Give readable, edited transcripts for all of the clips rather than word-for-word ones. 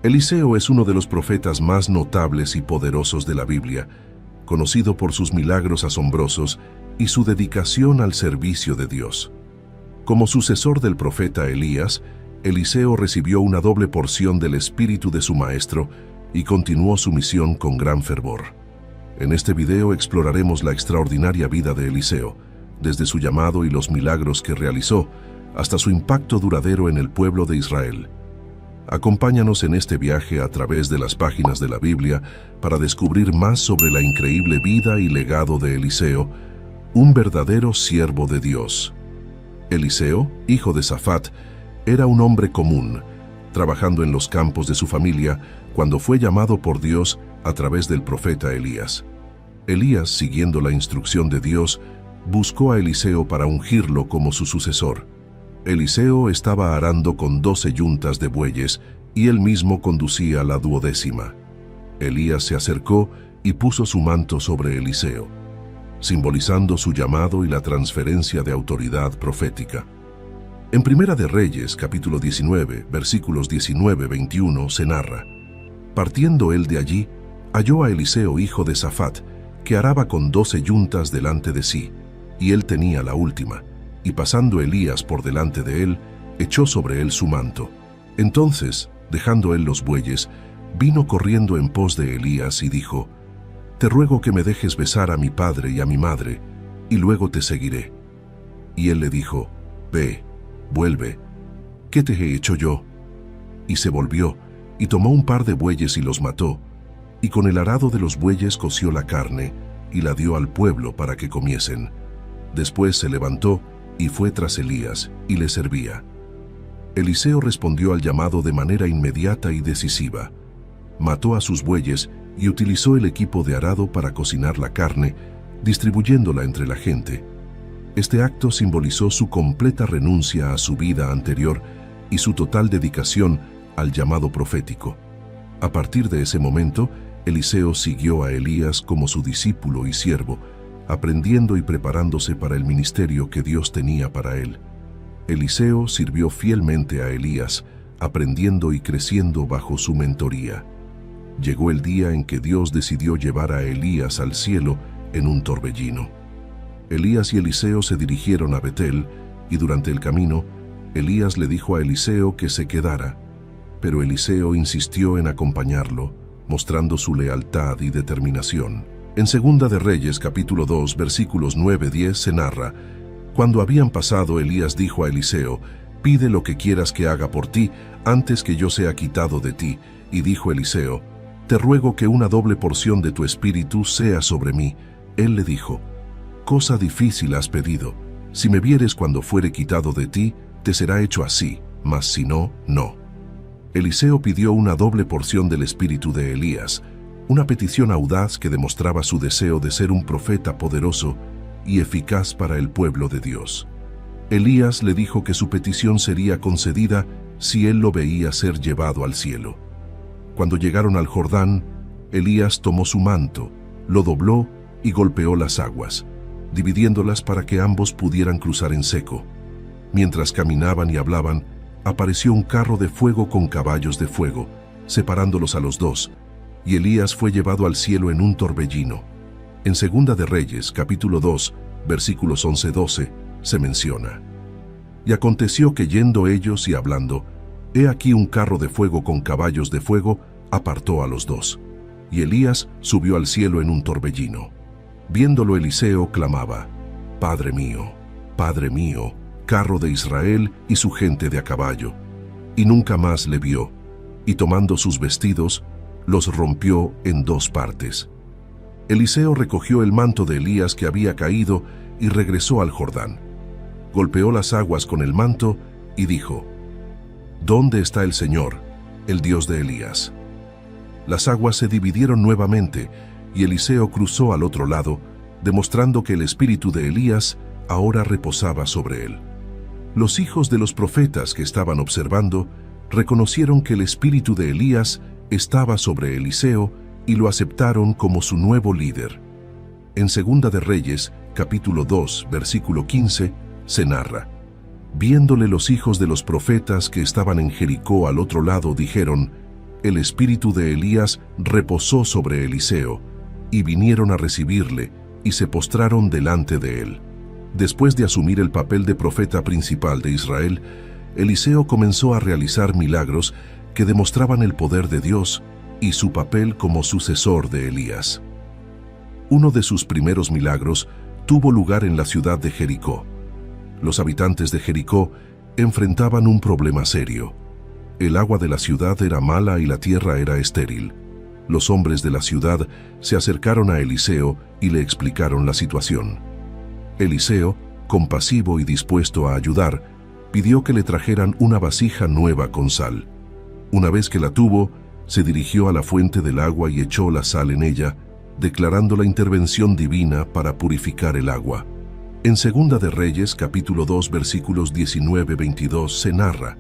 Eliseo es uno de los profetas más notables y poderosos de la Biblia, conocido por sus milagros asombrosos y su dedicación al servicio de Dios. Como sucesor del profeta Elías, Eliseo recibió una doble porción del espíritu de su maestro y continuó su misión con gran fervor. En este video exploraremos la extraordinaria vida de Eliseo, desde su llamado y los milagros que realizó, hasta su impacto duradero en el pueblo de Israel. Acompáñanos en este viaje a través de las páginas de la Biblia para descubrir más sobre la increíble vida y legado de Eliseo, un verdadero siervo de Dios. Eliseo, hijo de Safat, era un hombre común, trabajando en los campos de su familia cuando fue llamado por Dios a través del profeta Elías. Elías, siguiendo la instrucción de Dios, buscó a Eliseo para ungirlo como su sucesor. Eliseo estaba arando con 12 yuntas de bueyes y él mismo conducía la 12ª. Elías se acercó y puso su manto sobre Eliseo, simbolizando su llamado y la transferencia de autoridad profética. En Primera de Reyes, capítulo 19, versículos 19-21, se narra: partiendo él de allí, halló a Eliseo hijo de Safat, que araba con 12 yuntas delante de sí, y él tenía la última. Y pasando Elías por delante de él, echó sobre él su manto. Entonces, dejando él los bueyes, vino corriendo en pos de Elías y dijo: te ruego que me dejes besar a mi padre y a mi madre, y luego te seguiré. Y él le dijo: ve, vuelve, ¿qué te he hecho yo? Y se volvió, y tomó un par de bueyes y los mató, y con el arado de los bueyes coció la carne, y la dio al pueblo para que comiesen. Después se levantó, y fue tras Elías, y le servía. Eliseo respondió al llamado de manera inmediata y decisiva. Mató a sus bueyes y utilizó el equipo de arado para cocinar la carne, distribuyéndola entre la gente. Este acto simbolizó su completa renuncia a su vida anterior y su total dedicación al llamado profético. A partir de ese momento, Eliseo siguió a Elías como su discípulo y siervo, aprendiendo y preparándose para el ministerio que Dios tenía para él. Eliseo sirvió fielmente a Elías, aprendiendo y creciendo bajo su mentoría. Llegó el día en que Dios decidió llevar a Elías al cielo en un torbellino. Elías y Eliseo se dirigieron a Betel, y durante el camino, Elías le dijo a Eliseo que se quedara, pero Eliseo insistió en acompañarlo, mostrando su lealtad y determinación. En Segunda de Reyes, capítulo 2, versículos 9-10, se narra: cuando habían pasado, Elías dijo a Eliseo: pide lo que quieras que haga por ti, antes que yo sea quitado de ti. Y dijo Eliseo: te ruego que una doble porción de tu espíritu sea sobre mí. Él le dijo: cosa difícil has pedido. Si me vieres cuando fuere quitado de ti, te será hecho así, mas si no, no. Eliseo pidió una doble porción del espíritu de Elías, una petición audaz que demostraba su deseo de ser un profeta poderoso y eficaz para el pueblo de Dios. Elías le dijo que su petición sería concedida si él lo veía ser llevado al cielo. Cuando llegaron al Jordán, Elías tomó su manto, lo dobló y golpeó las aguas, dividiéndolas para que ambos pudieran cruzar en seco. Mientras caminaban y hablaban, apareció un carro de fuego con caballos de fuego, separándolos a los dos, y Elías fue llevado al cielo en un torbellino. En Segunda de Reyes, capítulo 2, versículos 11-12, se menciona: y aconteció que yendo ellos y hablando, he aquí un carro de fuego con caballos de fuego apartó a los dos, y Elías subió al cielo en un torbellino. Viéndolo Eliseo clamaba: Padre mío, carro de Israel y su gente de a caballo. Y nunca más le vio, y tomando sus vestidos, los rompió en 2 partes. Eliseo recogió el manto de Elías que había caído y regresó al Jordán. Golpeó las aguas con el manto y dijo: ¿dónde está el Señor, el Dios de Elías? Las aguas se dividieron nuevamente y Eliseo cruzó al otro lado, demostrando que el espíritu de Elías ahora reposaba sobre él. Los hijos de los profetas que estaban observando reconocieron que el espíritu de Elías estaba sobre Eliseo y lo aceptaron como su nuevo líder. En Segunda de Reyes, capítulo 2, versículo 15, se narra: viéndole los hijos de los profetas que estaban en Jericó al otro lado, dijeron: el espíritu de Elías reposó sobre Eliseo, y vinieron a recibirle, y se postraron delante de él. Después de asumir el papel de profeta principal de Israel, Eliseo comenzó a realizar milagros que demostraban el poder de Dios y su papel como sucesor de Elías. Uno de sus primeros milagros tuvo lugar en la ciudad de Jericó. Los habitantes de Jericó enfrentaban un problema serio. El agua de la ciudad era mala y la tierra era estéril. Los hombres de la ciudad se acercaron a Eliseo y le explicaron la situación. Eliseo, compasivo y dispuesto a ayudar, pidió que le trajeran una vasija nueva con sal. Una vez que la tuvo, se dirigió a la fuente del agua y echó la sal en ella, declarando la intervención divina para purificar el agua. En Segunda de Reyes, capítulo 2, versículos 19-22, se narra: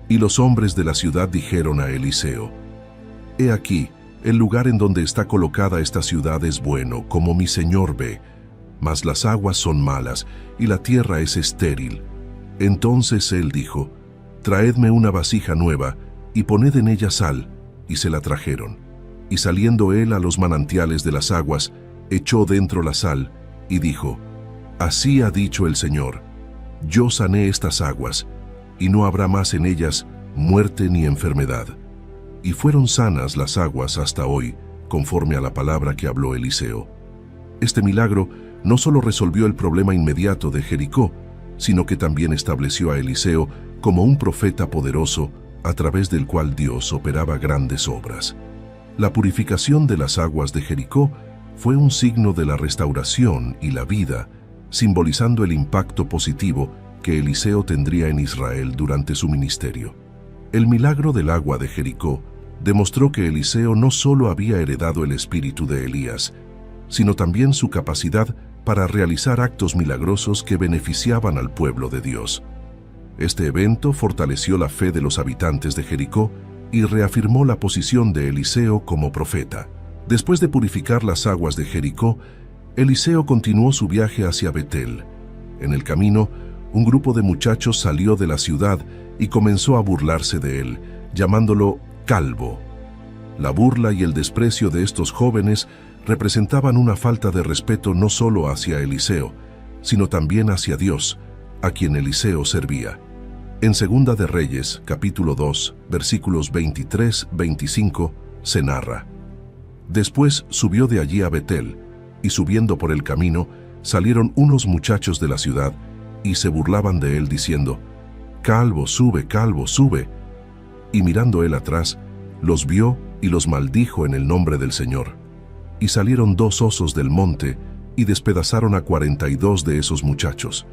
«Y los hombres de la ciudad dijeron a Eliseo: He aquí, el lugar en donde está colocada esta ciudad es bueno, como mi señor ve, mas las aguas son malas y la tierra es estéril». Entonces él dijo: «Traedme una vasija nueva y poned en ella sal», y se la trajeron. Y saliendo él a los manantiales de las aguas, echó dentro la sal y dijo: «Así ha dicho el Señor: yo sané estas aguas, y no habrá más en ellas muerte ni enfermedad». Y fueron sanas las aguas hasta hoy, conforme a la palabra que habló Eliseo. Este milagro no solo resolvió el problema inmediato de Jericó, sino que también estableció a Eliseo como un profeta poderoso a través del cual Dios operaba grandes obras. La purificación de las aguas de Jericó fue un signo de la restauración y la vida, simbolizando el impacto positivo que Eliseo tendría en Israel durante su ministerio. El milagro del agua de Jericó demostró que Eliseo no solo había heredado el espíritu de Elías, sino también su capacidad para realizar actos milagrosos que beneficiaban al pueblo de Dios. Este evento fortaleció la fe de los habitantes de Jericó y reafirmó la posición de Eliseo como profeta. Después de purificar las aguas de Jericó, Eliseo continuó su viaje hacia Betel. En el camino, un grupo de muchachos salió de la ciudad y comenzó a burlarse de él, llamándolo calvo. La burla y el desprecio de estos jóvenes representaban una falta de respeto no solo hacia Eliseo, sino también hacia Dios, a quien Eliseo servía. En Segunda de Reyes, capítulo 2, versículos 23-25, se narra: «Después subió de allí a Betel, y subiendo por el camino, salieron unos muchachos de la ciudad, y se burlaban de él diciendo: Calvo, sube, calvo, sube. Y mirando él atrás, los vio y los maldijo en el nombre del Señor. Y salieron 2 osos del monte, y despedazaron a 42 de esos muchachos.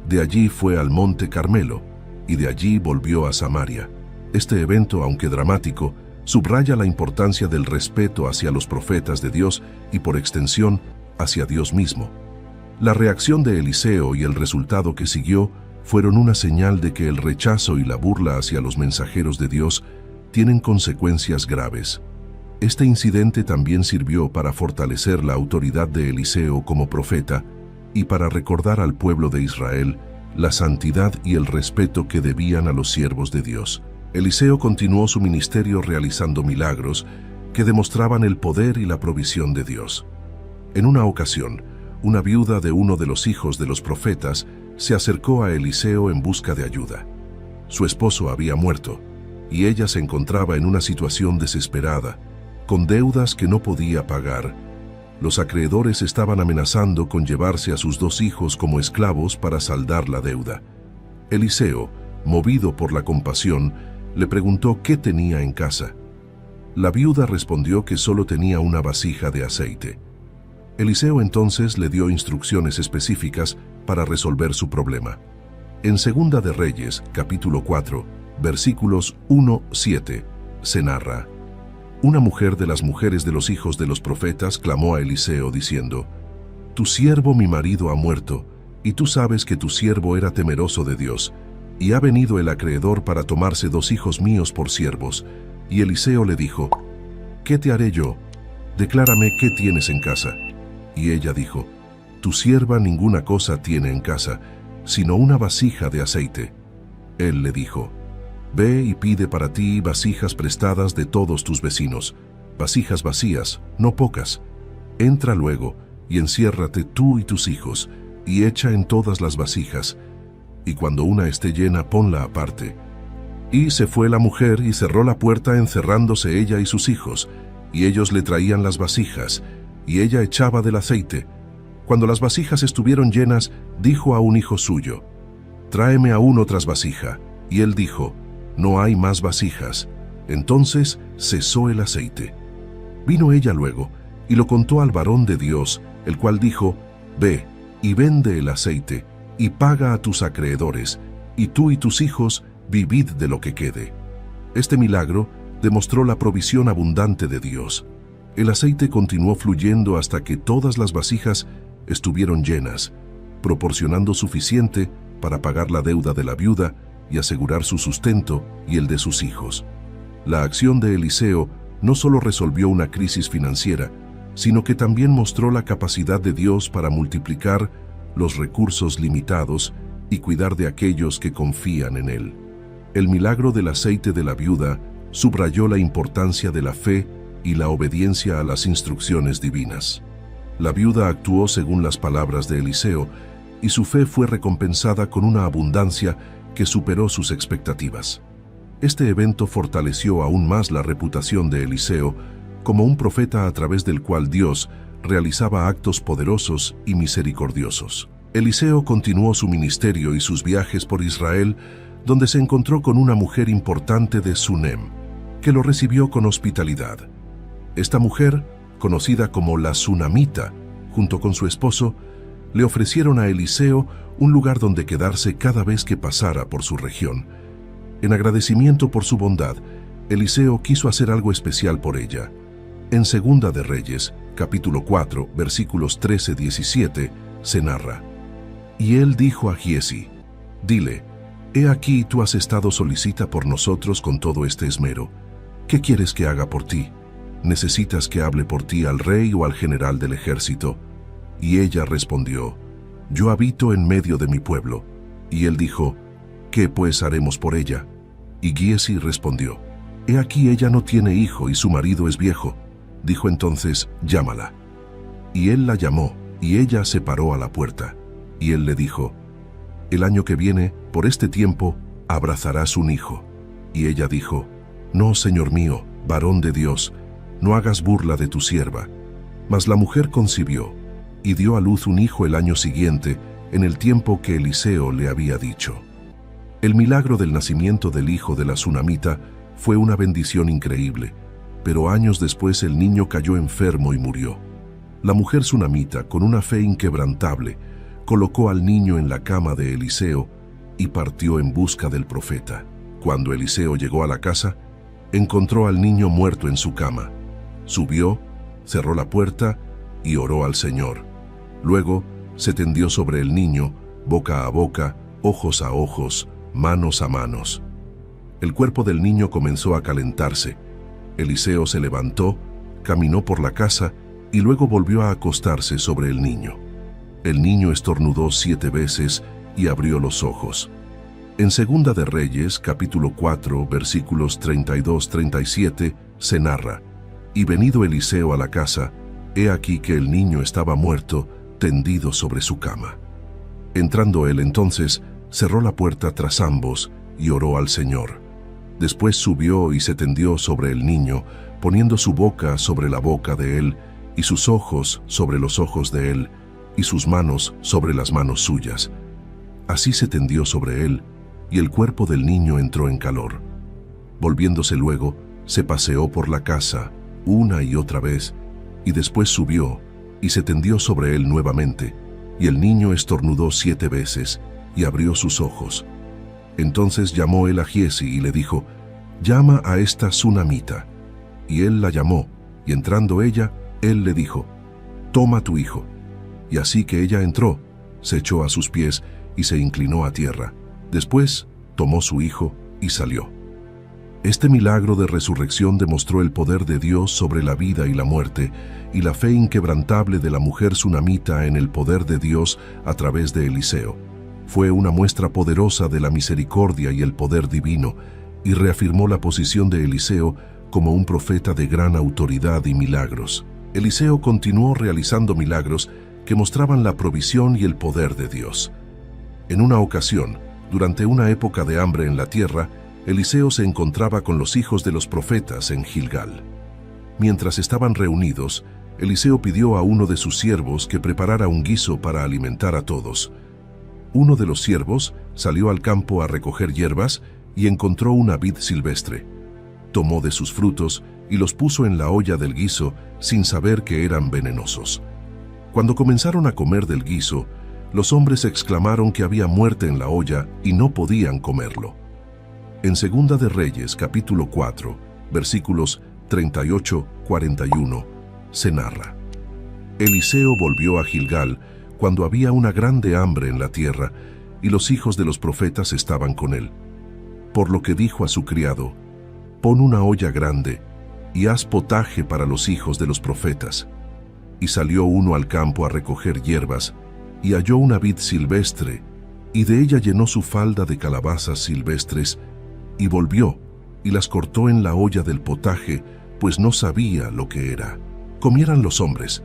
De allí fue al monte Carmelo, y de allí volvió a Samaria». Este evento, aunque dramático, subraya la importancia del respeto hacia los profetas de Dios y, por extensión, hacia Dios mismo. La reacción de Eliseo y el resultado que siguió fueron una señal de que el rechazo y la burla hacia los mensajeros de Dios tienen consecuencias graves. Este incidente también sirvió para fortalecer la autoridad de Eliseo como profeta y para recordar al pueblo de Israel la santidad y el respeto que debían a los siervos de Dios. Eliseo continuó su ministerio realizando milagros que demostraban el poder y la provisión de Dios. En una ocasión, una viuda de uno de los hijos de los profetas se acercó a Eliseo en busca de ayuda. Su esposo había muerto, y ella se encontraba en una situación desesperada, con deudas que no podía pagar. Los acreedores estaban amenazando con llevarse a sus 2 hijos como esclavos para saldar la deuda. Eliseo, movido por la compasión, le preguntó qué tenía en casa. La viuda respondió que solo tenía una vasija de aceite. Eliseo entonces le dio instrucciones específicas para resolver su problema. En Segunda de Reyes, capítulo 4, versículos 1-7, se narra: «Una mujer de las mujeres de los hijos de los profetas clamó a Eliseo diciendo: Tu siervo mi marido ha muerto, y tú sabes que tu siervo era temeroso de Dios, y ha venido el acreedor para tomarse 2 hijos míos por siervos». Y Eliseo le dijo: «¿Qué te haré yo? Declárame qué tienes en casa». Y ella dijo: «Tu sierva ninguna cosa tiene en casa, sino una vasija de aceite». Él le dijo: Ve y pide para ti vasijas prestadas de todos tus vecinos, vasijas vacías, no pocas. Entra luego y enciérrate tú y tus hijos, y echa en todas las vasijas, y cuando una esté llena, ponla aparte. Y se fue la mujer y cerró la puerta encerrándose ella y sus hijos, y ellos le traían las vasijas, y ella echaba del aceite. Cuando las vasijas estuvieron llenas, dijo a un hijo suyo, «Tráeme aún otras vasijas». Y él dijo, «No hay más vasijas». Entonces cesó el aceite. Vino ella luego, y lo contó al varón de Dios, el cual dijo, «Ve, y vende el aceite, y paga a tus acreedores, y tú y tus hijos vivid de lo que quede». Este milagro demostró la provisión abundante de Dios. El aceite continuó fluyendo hasta que todas las vasijas estuvieron llenas, proporcionando suficiente para pagar la deuda de la viuda y asegurar su sustento y el de sus hijos. La acción de Eliseo no solo resolvió una crisis financiera, sino que también mostró la capacidad de Dios para multiplicar los recursos limitados y cuidar de aquellos que confían en Él. El milagro del aceite de la viuda subrayó la importancia de la fe y la obediencia a las instrucciones divinas. La viuda actuó según las palabras de Eliseo, y su fe fue recompensada con una abundancia que superó sus expectativas. Este evento fortaleció aún más la reputación de Eliseo como un profeta a través del cual Dios realizaba actos poderosos y misericordiosos. Eliseo continuó su ministerio y sus viajes por Israel, donde se encontró con una mujer importante de Sunem, que lo recibió con hospitalidad. Esta mujer, conocida como la Sunamita, junto con su esposo, le ofrecieron a Eliseo un lugar donde quedarse cada vez que pasara por su región. En agradecimiento por su bondad, Eliseo quiso hacer algo especial por ella. En Segunda de Reyes, capítulo 4, versículos 13-17, se narra: «Y él dijo a Giesi, dile, he aquí tú has estado solicita por nosotros con todo este esmero. ¿Qué quieres que haga por ti? ¿Necesitas que hable por ti al rey o al general del ejército?» Y ella respondió, «Yo habito en medio de mi pueblo». Y él dijo, «¿Qué pues haremos por ella?» Y Giesi respondió, «He aquí ella no tiene hijo y su marido es viejo». Dijo entonces, «Llámala». Y él la llamó, y ella se paró a la puerta. Y él le dijo, «El año que viene, por este tiempo, abrazarás un hijo». Y ella dijo, «No, señor mío, varón de Dios, no hagas burla de tu sierva». Mas la mujer concibió, y dio a luz un hijo el año siguiente, en el tiempo que Eliseo le había dicho. El milagro del nacimiento del hijo de la Sunamita fue una bendición increíble, pero años después el niño cayó enfermo y murió. La mujer Sunamita, con una fe inquebrantable, colocó al niño en la cama de Eliseo y partió en busca del profeta. Cuando Eliseo llegó a la casa, encontró al niño muerto en su cama. Subió, cerró la puerta y oró al Señor. Luego se tendió sobre el niño, boca a boca, ojos a ojos, manos a manos. El cuerpo del niño comenzó a calentarse. Eliseo se levantó, caminó por la casa y luego volvió a acostarse sobre el niño. El niño estornudó 7 veces y abrió los ojos. En Segunda de Reyes, capítulo 4, versículos 32-37, se narra: «Y venido Eliseo a la casa, he aquí que el niño estaba muerto, tendido sobre su cama. Entrando él entonces, cerró la puerta tras ambos y oró al Señor. Después subió y se tendió sobre el niño, poniendo su boca sobre la boca de él, y sus ojos sobre los ojos de él, y sus manos sobre las manos suyas. Así se tendió sobre él, y el cuerpo del niño entró en calor. Volviéndose luego, se paseó por la casa, una y otra vez, y después subió, y se tendió sobre él nuevamente, y el niño estornudó 7 veces, y abrió sus ojos. Entonces llamó él a Giesi y le dijo: «Llama a esta Sunamita». Y él la llamó, y entrando ella, él le dijo: «Toma tu hijo». Y así que ella entró, se echó a sus pies y se inclinó a tierra. Después tomó su hijo y salió. Este milagro de resurrección demostró el poder de Dios sobre la vida y la muerte, y la fe inquebrantable de la mujer sunamita en el poder de Dios a través de Eliseo. Fue una muestra poderosa de la misericordia y el poder divino, y reafirmó la posición de Eliseo como un profeta de gran autoridad y milagros. Eliseo continuó realizando milagros que mostraban la provisión y el poder de Dios. En una ocasión, durante una época de hambre en la tierra, Eliseo se encontraba con los hijos de los profetas en Gilgal. Mientras estaban reunidos, Eliseo pidió a uno de sus siervos que preparara un guiso para alimentar a todos. Uno de los siervos salió al campo a recoger hierbas y encontró una vid silvestre. Tomó de sus frutos y los puso en la olla del guiso sin saber que eran venenosos. Cuando comenzaron a comer del guiso, los hombres exclamaron que había muerte en la olla y no podían comerlo. En Segunda de Reyes, capítulo 4, versículos 38-41, se narra: Eliseo volvió a Gilgal cuando había una grande hambre en la tierra y los hijos de los profetas estaban con él. Por lo que dijo a su criado: pon una olla grande y haz potaje para los hijos de los profetas. Y salió uno al campo a recoger hierbas, y halló una vid silvestre, y de ella llenó su falda de calabazas silvestres, y volvió, y las cortó en la olla del potaje, pues no sabía lo que era. Comieran los hombres,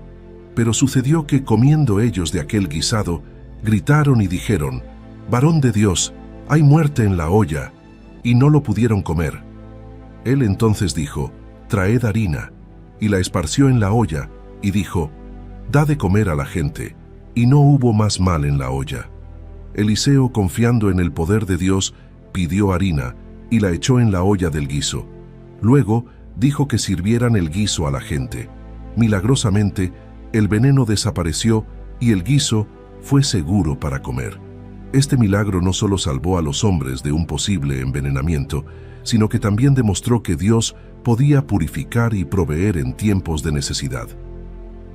pero sucedió que, comiendo ellos de aquel guisado, gritaron y dijeron: varón de Dios, hay muerte en la olla, y no lo pudieron comer. Él entonces dijo: traed harina, y la esparció en la olla, y dijo: da de comer a la gente, y no hubo más mal en la olla. Eliseo, confiando en el poder de Dios, pidió harina, y la echó en la olla del guiso. Luego dijo que sirvieran el guiso a la gente. Milagrosamente, el veneno desapareció, y el guiso fue seguro para comer. Este milagro no solo salvó a los hombres de un posible envenenamiento, sino que también demostró que Dios podía purificar y proveer en tiempos de necesidad.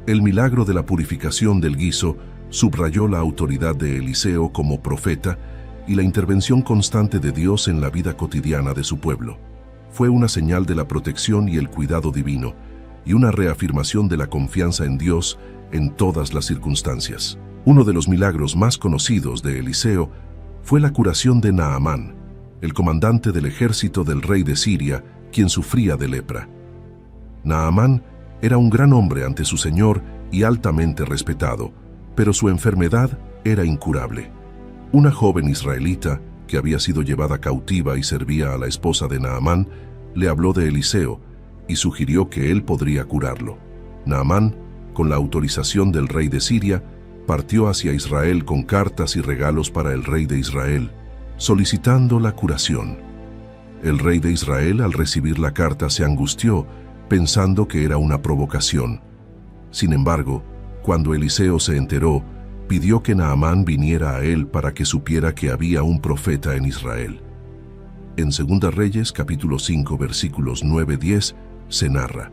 El milagro de la purificación del guiso subrayó la autoridad de Eliseo como profeta y la intervención constante de Dios en la vida cotidiana de su pueblo. Fue una señal de la protección y el cuidado divino, y una reafirmación de la confianza en Dios en todas las circunstancias. Uno de los milagros más conocidos de Eliseo fue la curación de Naamán, el comandante del ejército del rey de Siria, quien sufría de lepra. Naamán era un gran hombre ante su señor y altamente respetado, pero su enfermedad era incurable. Una joven israelita, que había sido llevada cautiva y servía a la esposa de Naamán, le habló de Eliseo y sugirió que él podría curarlo. Naamán, con la autorización del rey de Siria, partió hacia Israel con cartas y regalos para el rey de Israel, solicitando la curación. El rey de Israel, al recibir la carta, se angustió, pensando que era una provocación. Sin embargo, cuando Eliseo se enteró, pidió que Naamán viniera a él para que supiera que había un profeta en Israel. En 2 Reyes, capítulo 5, versículos 9-10, se narra: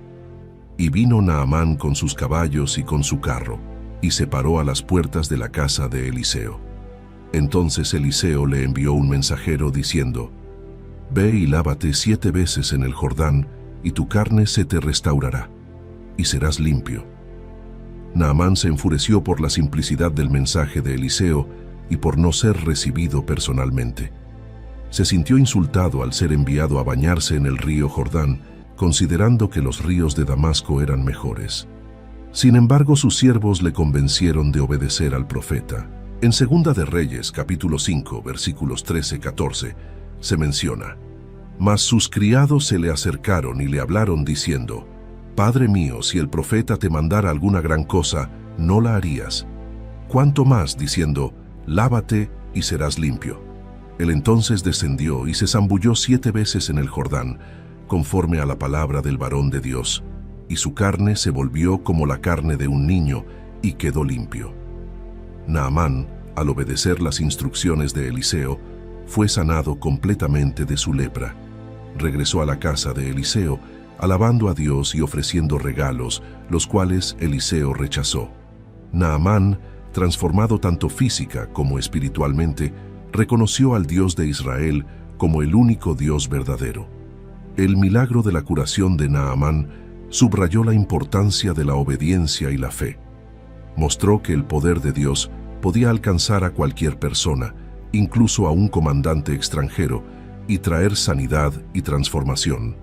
y vino Naamán con sus caballos y con su carro, y se paró a las puertas de la casa de Eliseo. Entonces Eliseo le envió un mensajero diciendo: ve y lávate 7 veces en el Jordán, y tu carne se te restaurará, y serás limpio. Naamán se enfureció por la simplicidad del mensaje de Eliseo y por no ser recibido personalmente. Se sintió insultado al ser enviado a bañarse en el río Jordán, considerando que los ríos de Damasco eran mejores. Sin embargo, sus siervos le convencieron de obedecer al profeta. En 2 de Reyes, capítulo 5, versículos 13-14, se menciona: mas sus criados se le acercaron y le hablaron diciendo: Padre mío, si el profeta te mandara alguna gran cosa, no la harías. Cuánto más diciendo: lávate y serás limpio. Él entonces descendió y se zambulló 7 veces en el Jordán, conforme a la palabra del varón de Dios, y su carne se volvió como la carne de un niño, y quedó limpio. Naamán, al obedecer las instrucciones de Eliseo, fue sanado completamente de su lepra. Regresó a la casa de Eliseo, alabando a Dios y ofreciendo regalos, los cuales Eliseo rechazó. Naamán, transformado tanto física como espiritualmente, reconoció al Dios de Israel como el único Dios verdadero. El milagro de la curación de Naamán subrayó la importancia de la obediencia y la fe. Mostró que el poder de Dios podía alcanzar a cualquier persona, incluso a un comandante extranjero, y traer sanidad y transformación.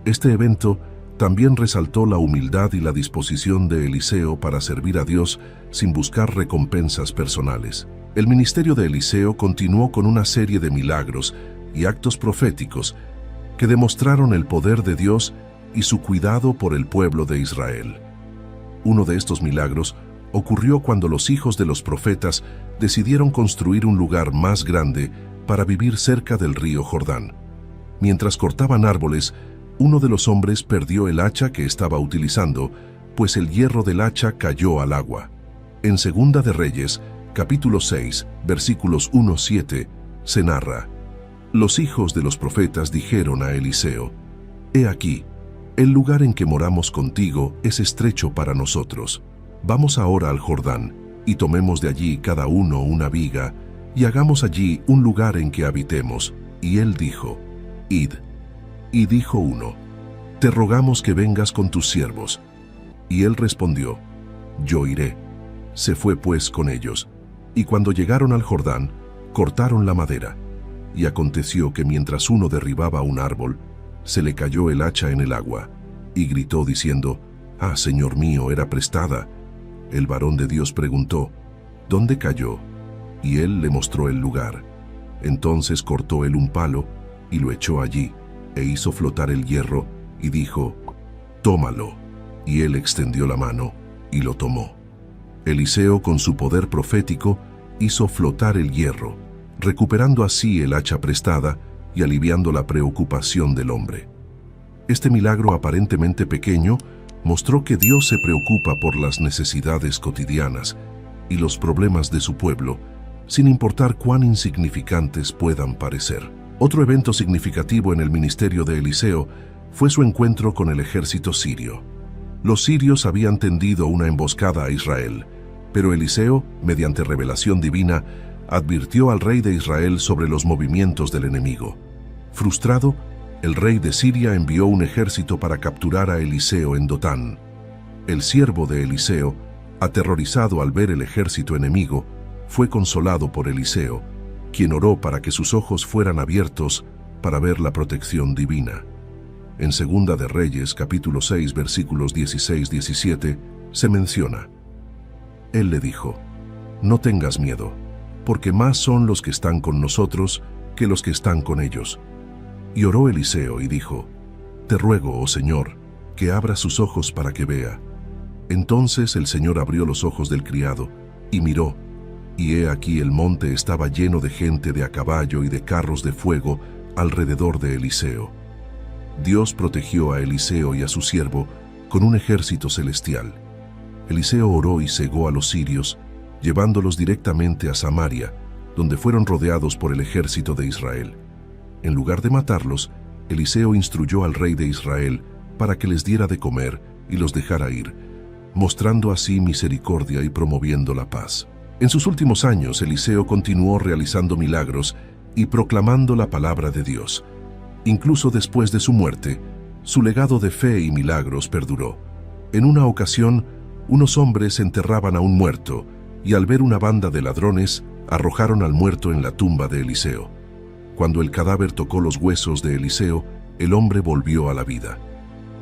Este evento también resaltó la humildad y la disposición de Eliseo para servir a Dios sin buscar recompensas personales. El ministerio de Eliseo continuó con una serie de milagros y actos proféticos que demostraron el poder de Dios y su cuidado por el pueblo de Israel. Uno de estos milagros ocurrió cuando los hijos de los profetas decidieron construir un lugar más grande para vivir cerca del río Jordán. Mientras cortaban árboles, uno de los hombres perdió el hacha que estaba utilizando, pues el hierro del hacha cayó al agua. En Segunda de Reyes, capítulo 6, versículos 1-7, se narra: Los hijos de los profetas dijeron a Eliseo: He aquí, el lugar en que moramos contigo es estrecho para nosotros. Vamos ahora al Jordán, y tomemos de allí cada uno una viga, y hagamos allí un lugar en que habitemos. Y él dijo: Id. Y dijo uno: Te rogamos que vengas con tus siervos. Y él respondió: Yo iré. Se fue pues con ellos, y cuando llegaron al Jordán, cortaron la madera. Y aconteció que mientras uno derribaba un árbol, se le cayó el hacha en el agua, y gritó diciendo: Ah, Señor mío, era prestada. El varón de Dios preguntó: ¿Dónde cayó? Y él le mostró el lugar. Entonces cortó él un palo, y lo echó allí, e hizo flotar el hierro, y dijo: Tómalo. Y él extendió la mano, y lo tomó. Eliseo, con su poder profético, hizo flotar el hierro, recuperando así el hacha prestada y aliviando la preocupación del hombre. Este milagro aparentemente pequeño mostró que Dios se preocupa por las necesidades cotidianas y los problemas de su pueblo, sin importar cuán insignificantes puedan parecer. Otro evento significativo en el ministerio de Eliseo fue su encuentro con el ejército sirio. Los sirios habían tendido una emboscada a Israel, pero Eliseo, mediante revelación divina, advirtió al rey de Israel sobre los movimientos del enemigo. Frustrado, el rey de Siria envió un ejército para capturar a Eliseo en Dotán. El siervo de Eliseo, aterrorizado al ver el ejército enemigo, fue consolado por Eliseo, quien oró para que sus ojos fueran abiertos para ver la protección divina. En Segunda de Reyes, capítulo 6, versículos 16-17, se menciona: Él le dijo: No tengas miedo, porque más son los que están con nosotros que los que están con ellos. Y oró Eliseo y dijo: Te ruego, oh Señor, que abra sus ojos para que vea. Entonces el Señor abrió los ojos del criado, y miró, y he aquí el monte estaba lleno de gente de a caballo y de carros de fuego alrededor de Eliseo. Dios protegió a Eliseo y a su siervo con un ejército celestial. Eliseo oró y cegó a los sirios, llevándolos directamente a Samaria, donde fueron rodeados por el ejército de Israel. En lugar de matarlos, Eliseo instruyó al rey de Israel para que les diera de comer y los dejara ir, mostrando así misericordia y promoviendo la paz. En sus últimos años, Eliseo continuó realizando milagros y proclamando la palabra de Dios. Incluso después de su muerte, su legado de fe y milagros perduró. En una ocasión, unos hombres enterraban a un muerto y al ver una banda de ladrones, arrojaron al muerto en la tumba de Eliseo. Cuando el cadáver tocó los huesos de Eliseo, el hombre volvió a la vida.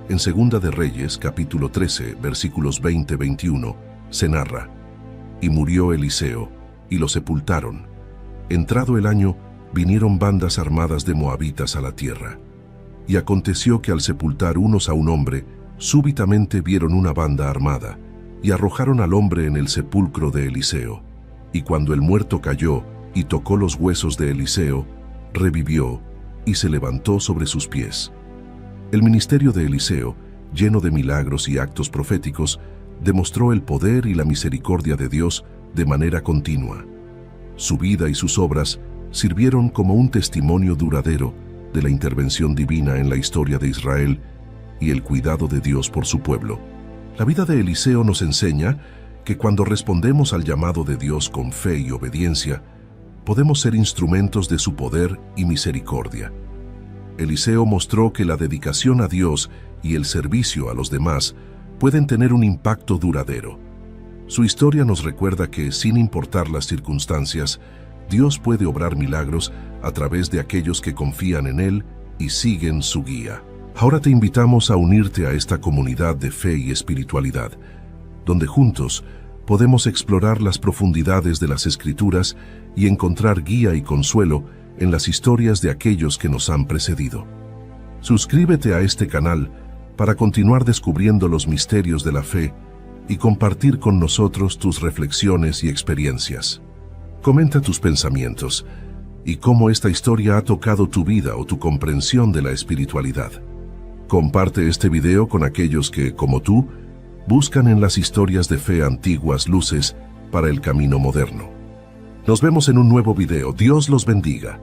En Segunda de Reyes, capítulo 13, versículos 20-21, se narra: Y murió Eliseo, y lo sepultaron. Entrado el año, vinieron bandas armadas de moabitas a la tierra. Y aconteció que al sepultar unos a un hombre, súbitamente vieron una banda armada, y arrojaron al hombre en el sepulcro de Eliseo. Y cuando el muerto cayó y tocó los huesos de Eliseo, revivió y se levantó sobre sus pies. El ministerio de Eliseo, lleno de milagros y actos proféticos, demostró el poder y la misericordia de Dios de manera continua. Su vida y sus obras sirvieron como un testimonio duradero de la intervención divina en la historia de Israel y el cuidado de Dios por su pueblo. La vida de Eliseo nos enseña que cuando respondemos al llamado de Dios con fe y obediencia, podemos ser instrumentos de su poder y misericordia. Eliseo mostró que la dedicación a Dios y el servicio a los demás pueden tener un impacto duradero. Su historia nos recuerda que, sin importar las circunstancias, Dios puede obrar milagros a través de aquellos que confían en Él y siguen su guía. Ahora te invitamos a unirte a esta comunidad de fe y espiritualidad, donde juntos podemos explorar las profundidades de las Escrituras y encontrar guía y consuelo en las historias de aquellos que nos han precedido. Suscríbete a este canal para continuar descubriendo los misterios de la fe y compartir con nosotros tus reflexiones y experiencias. Comenta tus pensamientos y cómo esta historia ha tocado tu vida o tu comprensión de la espiritualidad. Comparte este video con aquellos que, como tú, buscan en las historias de fe antiguas luces para el camino moderno. Nos vemos en un nuevo video. Dios los bendiga.